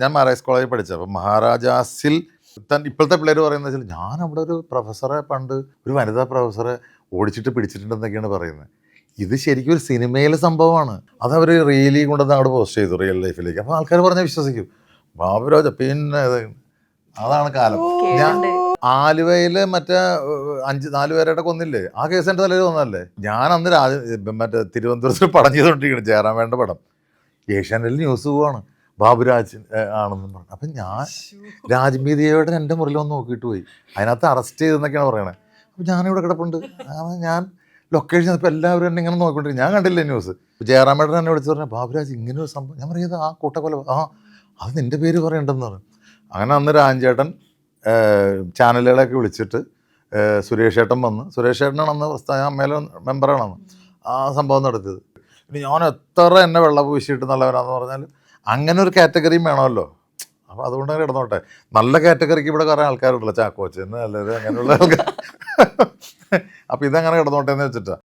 ഞാൻ മഹാരാജാസ് കോളേജിൽ പഠിച്ചത്. അപ്പം മഹാരാജാസിൽ ഇപ്പോഴത്തെ പിള്ളേർ പറയുന്നത് വെച്ചാൽ ഞാൻ അവിടെ ഒരു പ്രൊഫസറെ പണ്ട് ഒരു വനിതാ പ്രൊഫസറെ ഓടിച്ചിട്ട് പിടിച്ചിട്ടുണ്ടെന്നൊക്കെയാണ് പറയുന്നത്. ഇത് ശരിക്കും ഒരു സിനിമയിലെ സംഭവമാണ്. അതവർ റിയലി കൊണ്ടുവന്ന് അങ്ങോട്ട് പോസ്റ്റ് ചെയ്തു റിയൽ ലൈഫിലേക്ക്. അപ്പോൾ ആൾക്കാർ പറഞ്ഞാൽ വിശ്വസിക്കും. ബാബുരാജ പിന്നെ അതാണ് കാലം. ഞാൻ ആലുവയില് മറ്റേ 4 പേരുടെ കൊന്നില്ലേ, ആ കേസ് എൻ്റെ തലയിൽ വന്നതല്ലേ. ഞാൻ അന്ന് മറ്റേ തിരുവനന്തപുരത്ത് പടം ചെയ്തുകൊണ്ടിരിക്കുകയാണ്, ജയറാമേൻ്റെ പടം. ഏഷ്യാനെറ്റിൽ ന്യൂസ് പോവാണ് ബാബുരാജ് ആണെന്നും പറഞ്ഞു. അപ്പം ഞാൻ രാജ്മീതിയോടെ എൻ്റെ മുറിയിൽ വന്ന് നോക്കിയിട്ട് പോയി. അതിനകത്ത് അറസ്റ്റ് ചെയ്തെന്നൊക്കെയാണ് പറയണത്. അപ്പം ഞാനിവിടെ കിടപ്പുണ്ട്. ഞാൻ ലൊക്കേഷൻ ഇപ്പോൾ എല്ലാവരും എന്നെ ഇങ്ങനെ നോക്കിക്കൊണ്ടിരിക്കും. ഞാൻ കണ്ടില്ല ന്യൂസ്. ജയറാമേട്ടൻ എന്നെ വിളിച്ച് പറഞ്ഞു ബാബുരാജ് ഇങ്ങനെ ഒരു സംഭവം. ഞാൻ പറയുന്നത് ആ കൂട്ടക്കൊല, അത് നിൻ്റെ പേര് പറയണ്ടെന്ന് പറഞ്ഞു. അങ്ങനെ അന്ന് രാജേട്ടൻ ചാനലുകളൊക്കെ വിളിച്ചിട്ട് സുരേഷ് ഏട്ടൻ വന്ന്, സുരേഷ് ഏട്ടനാണ് അന്ന് അമ്മയിലെ മെമ്പറാണെന്ന് ആ സംഭവം നടത്തിയത്. ഇനി ഞാൻ എത്ര എന്നെ വെള്ളം പൂശിയിട്ട് നല്ലവരാന്ന് പറഞ്ഞാലും അങ്ങനെ ഒരു കാറ്റഗറിയും വേണമല്ലോ. അപ്പോൾ അതുകൊണ്ട് അങ്ങനെ ഇടന്നോട്ടെ. നല്ല കാറ്റഗറിക്ക് ഇവിടെ കുറേ ആൾക്കാരുണ്ടല്ലോ, ചാക്കോച്ചെന്ന് അല്ലെങ്കിൽ അങ്ങനെയുള്ള ആൾക്കാർ. അപ്പോൾ ഇതങ്ങനെ കിടന്നോട്ടെ എന്ന് വെച്ചിട്ടാണ്.